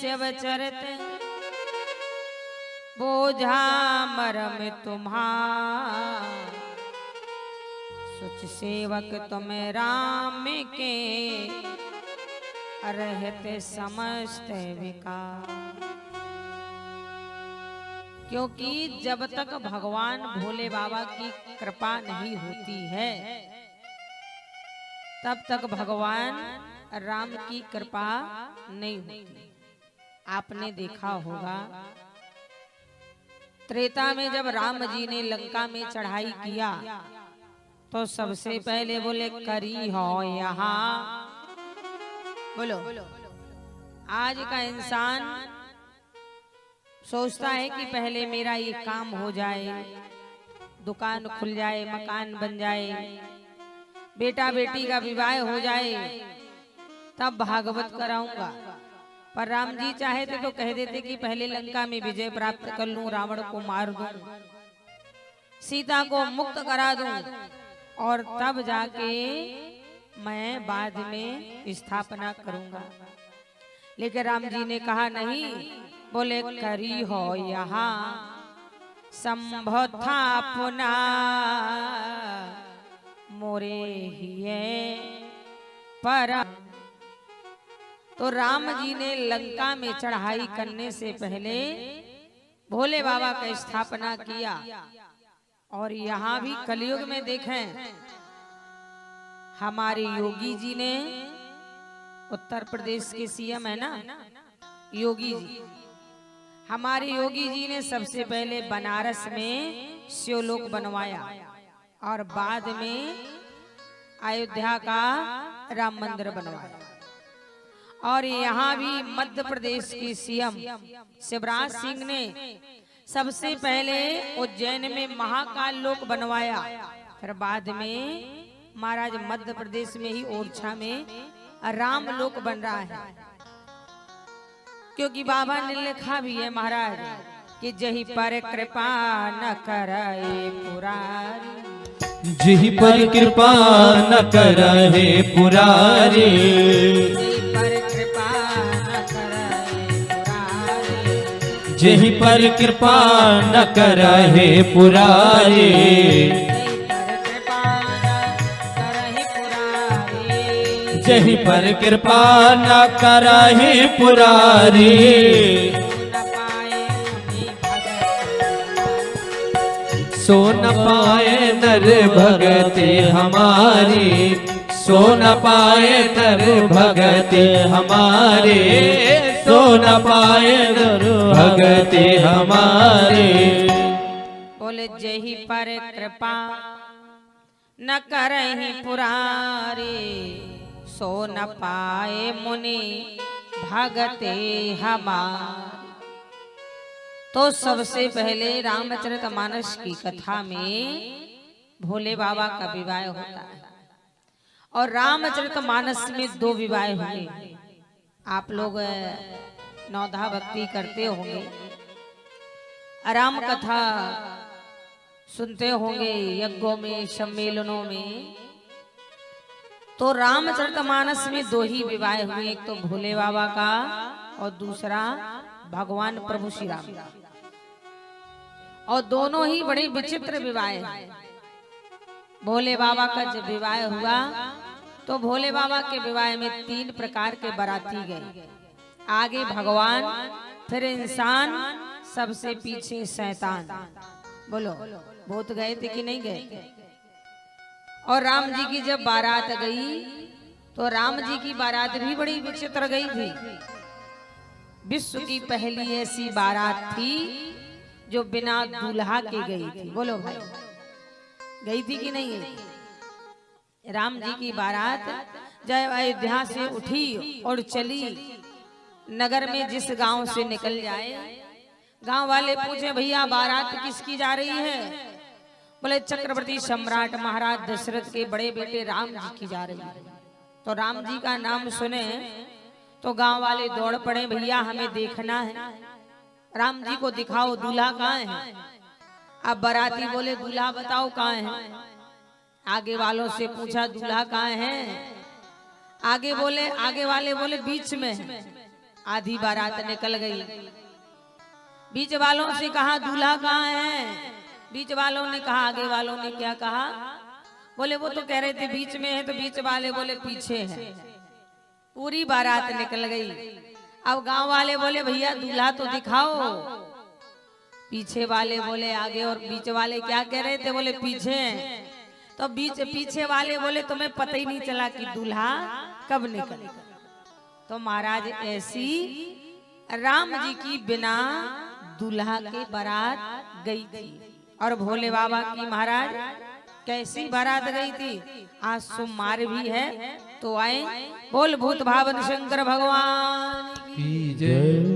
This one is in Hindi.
शिव चरित बोझा मरम तुम्हार, सुच सेवक तुम राम के रहते समस्त विकार। क्योंकि जब तक भगवान भोले बाबा की कृपा नहीं होती है तब तक भगवान राम की कृपा नहीं होती। आपने देखा होगा त्रेता में जब राम जी ने लंका में चढ़ाई किया तो सबसे पहले बोले करी हो यहाँ। बोलो, आज का इंसान सोचता है कि पहले मेरा ये काम हो जाए, दुकान खुल जाए, मकान बन जाए, बेटा बेटी का विवाह हो जाए, तब भागवत कराऊंगा। पर राम जी चाहे थे तो कह देते कि पहले लंका में विजय प्राप्त कर लूं, रावण को मार दूं, सीता को मुक्त करा दूं और तब जाके मैं बाद में स्थापना करूंगा। लेकिन राम जी ने कहा नहीं, बोले करी हो यहाँ संभव था पुना मोरे हिये पर। तो राम जी ने लंका में चढ़ाई करने से पहले भोले बाबा का स्थापना किया। और यहाँ भी कलयुग में देखें, हमारे योगी जी ने, उत्तर प्रदेश के सीएम है ना योगी जी, हमारे योगी जी ने सबसे पहले बनारस में शिवलोक बनवाया और बाद में अयोध्या का राम मंदिर बनवाया। और यहाँ भी मध्य प्रदेश की सीएम शिवराज सिंह ने सबसे पहले उज्जैन में महाकाल लोक बनवाया, फिर बाद में महाराज मध्य प्रदेश में ही ओरछा में राम लोक बन रहा है। क्योंकि बाबा ने लिखा भी है महाराज कि जही पर कृपा न करे पुरारी, जही पर कृपा न करे पुरारी, जही पर कृपा न करे पुरारी, जही पर कृपा न करहि पुरारी, सो न पाए नर भगति हमारी, सो न पाए नर भगति हमारी, सो न पाए नर भगति हमारी। बोले जही पर कृपा न करहि पुरारी, सो न पाए मुनि भगते हमार। तो सबसे पहले रामचरितमानस की कथा में भोले बाबा का विवाह होता है और रामचरितमानस में 2 विवाह हुए। आप लोग नौधा भक्ति करते होंगे, राम कथा सुनते होंगे यज्ञों में, सम्मेलनों में। तो रामचरितमानस में 2 ही विवाह हुए, एक तो भोले बाबा का और दूसरा भगवान प्रभु श्री राम का। और दोनों ही बड़े विचित्र विवाह हैं। भोले बाबा का जब विवाह हुआ तो भोले बाबा के विवाह में 3 प्रकार के बाराती गए, आगे भगवान, फिर इंसान, सबसे पीछे शैतान। बोलो, बहुत गए थे कि नहीं गए थे? और राम जी की जब बारात गई तो राम जी की बारात भी बड़ी विचित्र गई थी। विश्व की पहली ऐसी बारात थी जो बिना दूल्हा के गई थी। बोलो भाई, गई थी कि नहीं गई? राम जी की बारात जब अयोध्या से उठी और चली, नगर में जिस गांव से निकल जाए, गांव वाले पूछे भैया बारात किसकी जा रही है? बोले चक्रवर्ती सम्राट महाराज दशरथ के बड़े बेटे राम जी की जा रही है। तो राम जी का नाम सुने तो गांव वाले दौड़ पड़े, भैया हमें देखना है, राम जी को दिखाओ, दूल्हा कहाँ है? अब बाराती बोले दूल्हा बताओ कहाँ है? आगे वालों से पूछा दूल्हा कहाँ है? आगे वाले बोले बीच में है। आधी बारात निकल गई। बीच वालों से कहा दूल्हा कहाँ है? बीच वालों ने कहा, आगे वालों ने क्या कहा? बोले वो तो कह रहे थे बीच में है, तो बीच वाले बोले पीछे है। पूरी बारात निकल गई। अब गांव वाले बोले भैया दूल्हा तो दिखाओ। पीछे वाले बोले आगे, और बीच वाले क्या कह रहे थे? बोले पीछे हैं। तो पीछे वाले बोले तुम्हें पता ही नहीं चला कि दूल्हा कब निकल। तो महाराज ऐसी राम जी की बिना दूल्हा के बारात गई थी। और भोले बाबा की महाराज कैसी बारात गई थी। आज सोमवार भी है, तो आए बोल भूत भावन शंकर भगवान की जय।